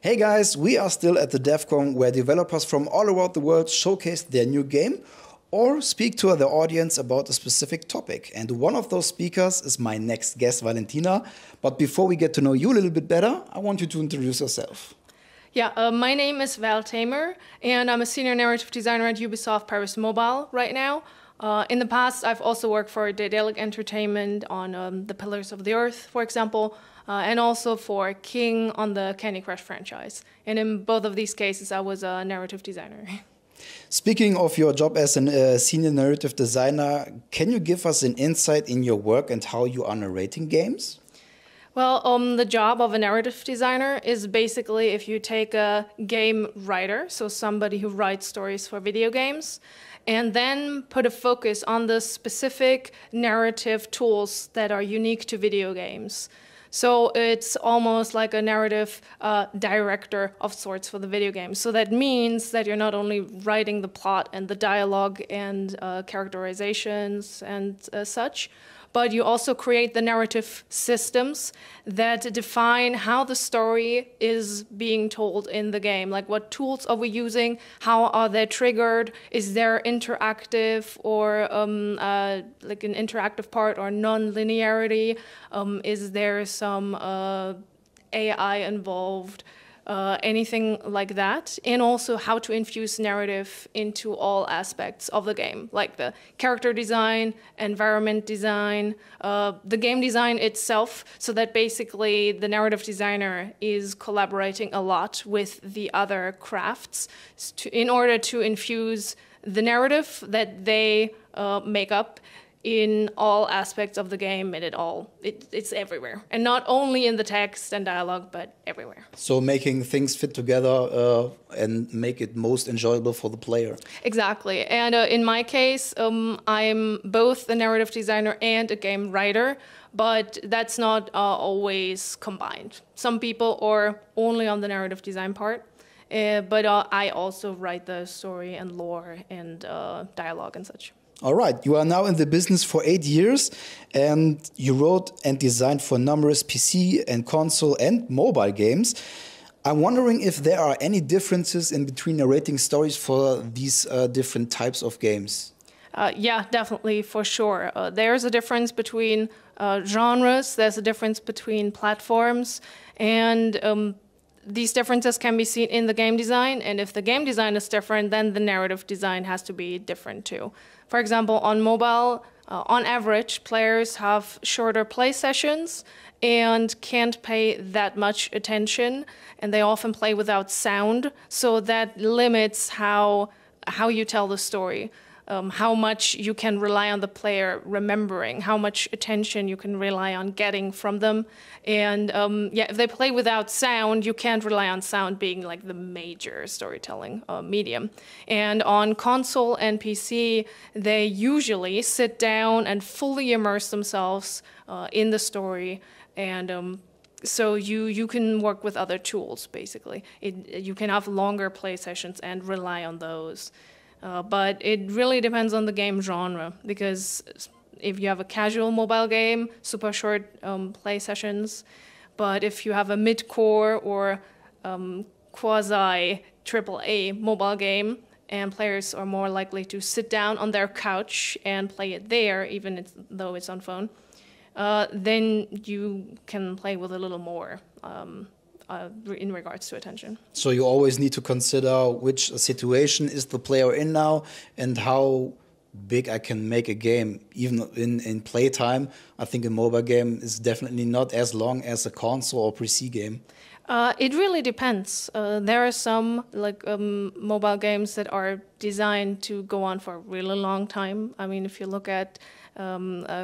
Hey guys, we are still at the devcom where developers from all around the world showcase their new game or speak to their audience about a specific topic. And one of those speakers is my next guest, Valentina. But before we get to know you a little bit better, I want you to introduce yourself. Yeah, my name is Val Tamer, and I'm a senior narrative designer at Ubisoft Paris Mobile right now. In the past, I've also worked for Daedalic Entertainment on the Pillars of the Earth, for example, and also for King on the Candy Crush franchise. And in both of these cases, I was a narrative designer. Speaking of your job as a senior narrative designer, can you give us an insight in your work and how you are narrating games? Well, the job of a narrative designer is basically if you take a game writer, so somebody who writes stories for video games, and then put a focus on the specific narrative tools that are unique to video games. So it's almost like a narrative director of sorts for the video game. So that means that you're not only writing the plot and the dialogue and characterizations and such, but you also create the narrative systems that define how the story is being told in the game. Like, what tools are we using? How are they triggered? Is there interactive or like an interactive part or non-linearity? Is there some AI involved? Anything like that, and also how to infuse narrative into all aspects of the game, like the character design, environment design, the game design itself, so that basically the narrative designer is collaborating a lot with the other crafts in order to infuse the narrative that they make up in all aspects of the game, and it's everywhere. And not only in the text and dialogue, but everywhere. So making things fit together and make it most enjoyable for the player. Exactly. And in my case, I'm both a narrative designer and a game writer, but that's not always combined. Some people are only on the narrative design part, but I also write the story and lore and dialogue and such. All right, you are now in the business for 8 years, and you wrote and designed for numerous PC and console and mobile games. I'm wondering if there are any differences in between narrating stories for these different types of games. Yeah, definitely, for sure. There's a difference between genres, there's a difference between platforms, and these differences can be seen in the game design, and if the game design is different, then the narrative design has to be different too. For example, on mobile, on average, players have shorter play sessions and can't pay that much attention, and they often play without sound, so that limits how you tell the story. How much you can rely on the player remembering, how much attention you can rely on getting from them. And yeah, if they play without sound, you can't rely on sound being like the major storytelling medium. And on console and PC, they usually sit down and fully immerse themselves in the story. And so you can work with other tools, basically. You can have longer play sessions and rely on those. But it really depends on the game genre, because if you have a casual mobile game, super short play sessions. But if you have a mid-core or quasi AAA mobile game, and players are more likely to sit down on their couch and play it there, even though it's on phone, then you can play with a little more in regards to attention. So you always need to consider which situation is the player in now and how big I can make a game. Even in playtime, I think a mobile game is definitely not as long as a console or PC game. It really depends. There are some mobile games that are designed to go on for a really long time. I mean, if you look at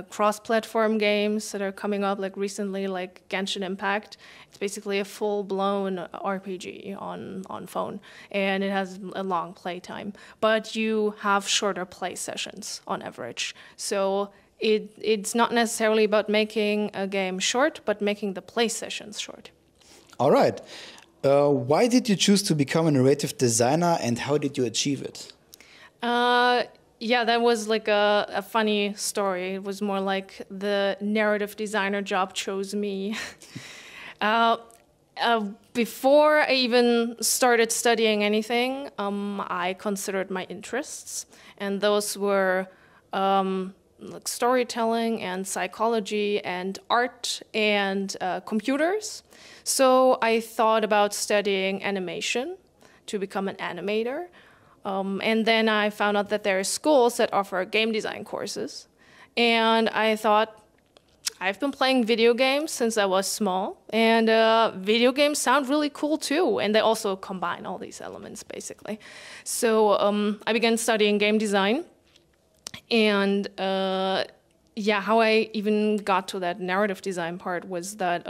cross-platform games that are coming up, like recently, like Genshin Impact, it's basically a full-blown RPG on phone, and it has a long play time. But you have shorter play sessions on average. So it's not necessarily about making a game short, but making the play sessions short. All right. Why did you choose to become a narrative designer, and how did you achieve it? Yeah, that was like a funny story. It was more like the narrative designer job chose me. Before I even started studying anything, I considered my interests, and those were like storytelling and psychology and art and computers. So I thought about studying animation to become an animator. And then I found out that there are schools that offer game design courses. And I thought, I've been playing video games since I was small, and video games sound really cool too, and they also combine all these elements, basically. So I began studying game design, and how I even got to that narrative design part was that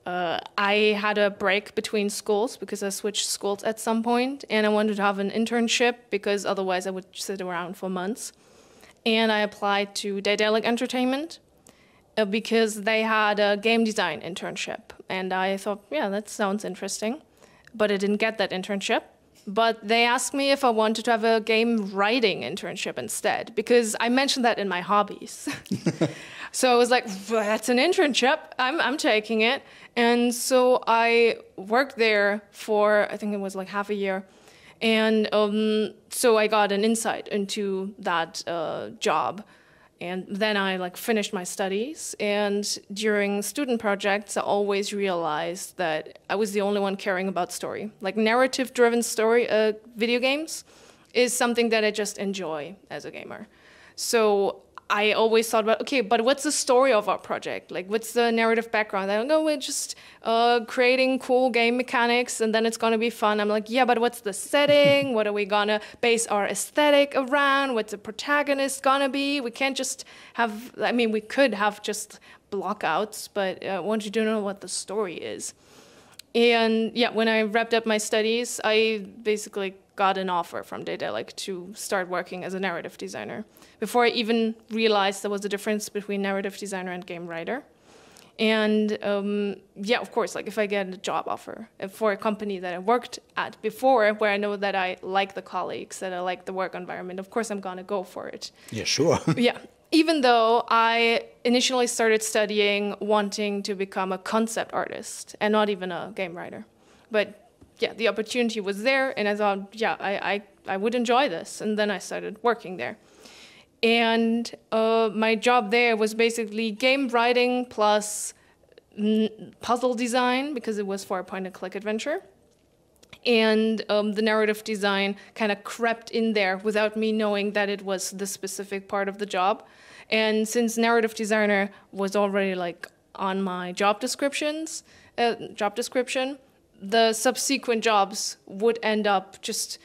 I had a break between schools because I switched schools at some point, and I wanted to have an internship because otherwise I would sit around for months. And I applied to Daedalic Entertainment, because they had a game design internship. And I thought, yeah, that sounds interesting. But I didn't get that internship. But they asked me if I wanted to have a game writing internship instead, because I mentioned that in my hobbies. So I was like, well, that's an internship. I'm taking it. And so I worked there for, I think it was like half a year. And so I got an insight into that job. And then I finished my studies, and during student projects, I always realized that I was the only one caring about story. Like narrative-driven story video games is something that I just enjoy as a gamer. So I always thought about, okay, but what's the story of our project? Like, what's the narrative background? I don't know, we're just creating cool game mechanics, and then it's going to be fun. I'm like, yeah, but what's the setting? What are we going to base our aesthetic around? What's the protagonist going to be? We can't just have, we could have just blockouts, but I want you to know what the story is. And yeah, when I wrapped up my studies, I basically got an offer from Daedalic to start working as a narrative designer, before I even realized there was a difference between narrative designer and game writer. And of course, if I get a job offer for a company that I worked at before, where I know that I like the colleagues, that I like the work environment, of course I'm gonna go for it. Yeah, sure. Yeah, even though I initially started studying wanting to become a concept artist and not even a game writer. But yeah, the opportunity was there, and I thought, yeah, I would enjoy this. And then I started working there. And my job there was basically game writing plus puzzle design, because it was for a point-and-click adventure. And the narrative design kind of crept in there without me knowing that it was the specific part of the job. And since narrative designer was already on my job description, the subsequent jobs would end up just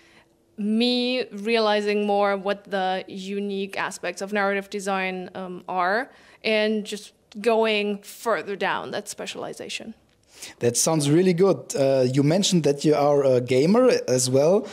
me realizing more what the unique aspects of narrative design are, and just going further down that specialization. That sounds really good. You mentioned that you are a gamer as well.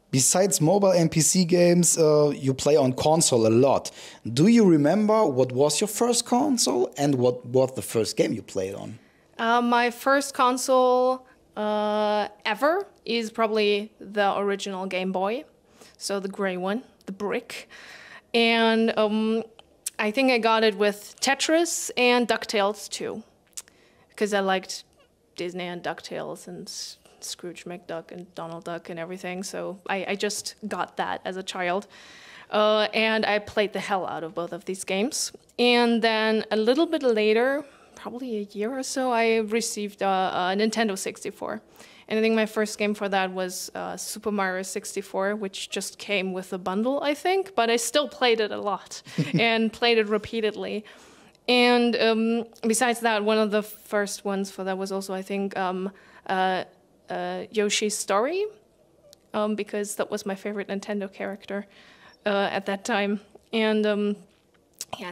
Besides mobile and PC games, you play on console a lot. Do you remember what was your first console and what was the first game you played on? My first console ever is probably the original Game Boy, so the gray one, the brick. And I think I got it with Tetris and DuckTales too, because I liked Disney and DuckTales and Scrooge McDuck and Donald Duck and everything, so I just got that as a child. And I played the hell out of both of these games. And then a little bit later, probably a year or so, I received a Nintendo 64. And I think my first game for that was Super Mario 64, which just came with a bundle, I think. But I still played it a lot and played it repeatedly. And besides that, one of the first ones for that was also, I think, Yoshi's Story, because that was my favorite Nintendo character at that time. And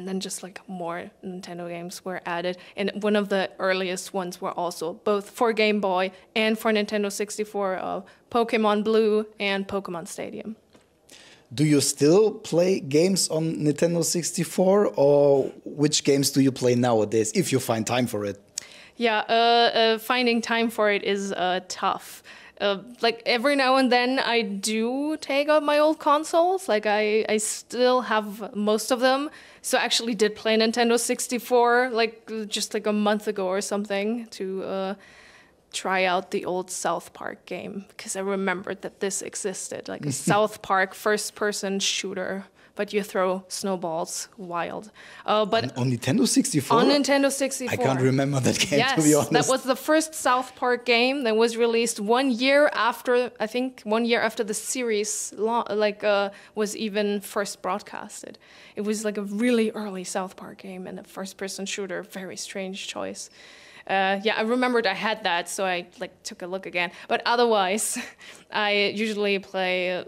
then just more Nintendo games were added. And one of the earliest ones were also both for Game Boy and for Nintendo 64, Pokemon Blue and Pokemon Stadium. Do you still play games on Nintendo 64, or which games do you play nowadays, if you find time for it? Yeah, finding time for it is tough. Every now and then I do take out my old consoles. I still have most of them. So I actually did play Nintendo 64 just a month ago or something to try out the old South Park game because I remembered that this existed, like a South Park first-person shooter, but you throw snowballs wild. But on Nintendo 64? On Nintendo 64. I can't remember that game, yes, to be honest. That was the first South Park game that was released 1 year after, I think, 1 year after the series was even first broadcasted. It was like a really early South Park game and a first-person shooter, very strange choice. I remembered I had that, so I took a look again. But otherwise, I usually play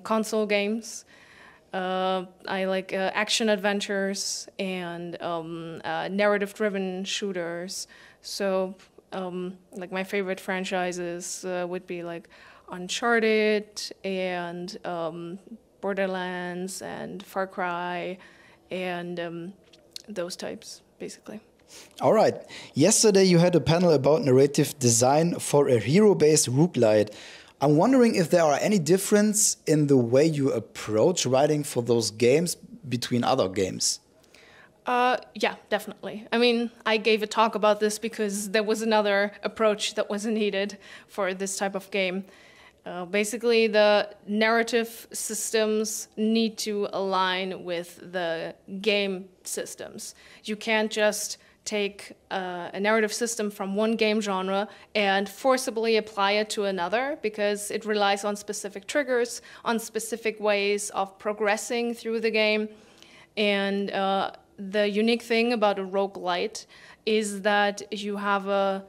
console games. I like action adventures and narrative-driven shooters. So, my favorite franchises would be like Uncharted and Borderlands and Far Cry and those types, basically. All right. Yesterday you had a panel about narrative design for a hero-based roguelite. I'm wondering if there are any difference in the way you approach writing for those games between other games. Yeah, definitely. I mean, I gave a talk about this because there was another approach that wasn't needed for this type of game. Basically, the narrative systems need to align with the game systems. You can't just take a narrative system from one game genre and forcibly apply it to another because it relies on specific triggers, on specific ways of progressing through the game. And the unique thing about a roguelite is that you have a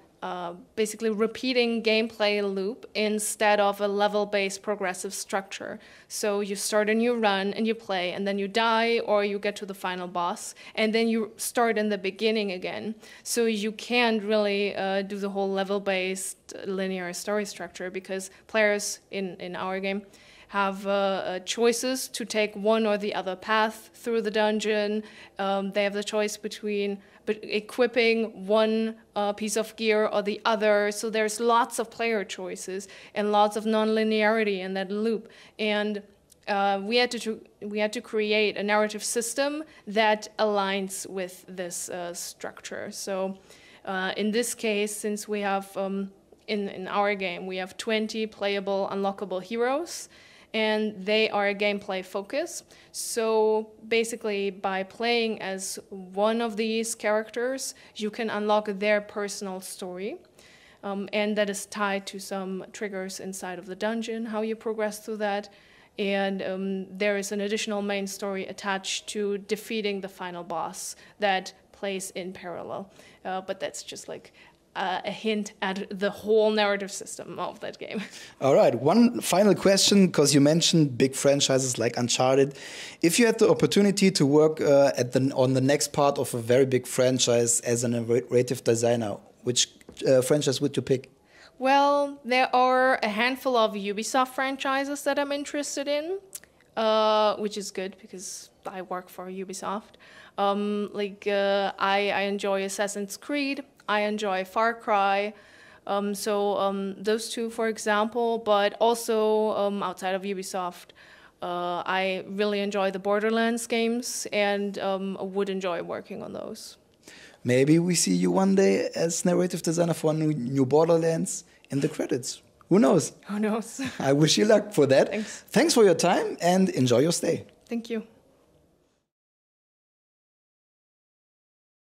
basically repeating gameplay loop instead of a level-based progressive structure. So you start a new run and you play, and then you die or you get to the final boss, and then you start in the beginning again. So you can't really do the whole level-based linear story structure because players in our game have choices to take one or the other path through the dungeon. They have the choice between equipping one piece of gear or the other. So there's lots of player choices and lots of non-linearity in that loop. And we had to create a narrative system that aligns with this structure. So in this case, since we have in our game, we have 20 playable, unlockable heroes, and they are a gameplay focus. So basically, by playing as one of these characters, you can unlock their personal story. And that is tied to some triggers inside of the dungeon, how you progress through that. And there is an additional main story attached to defeating the final boss that plays in parallel. But that's just like a hint at the whole narrative system of that game. All right, one final question, because you mentioned big franchises like Uncharted. If you had the opportunity to work on the next part of a very big franchise as a narrative designer, which franchise would you pick? Well, there are a handful of Ubisoft franchises that I'm interested in, which is good because I work for Ubisoft. I enjoy Assassin's Creed. I enjoy Far Cry, those two, for example, but also outside of Ubisoft, I really enjoy the Borderlands games and would enjoy working on those. Maybe we see you one day as narrative designer for a new Borderlands in the credits. Who knows? Who knows? I wish you luck for that. Thanks. Thanks for your time and enjoy your stay. Thank you.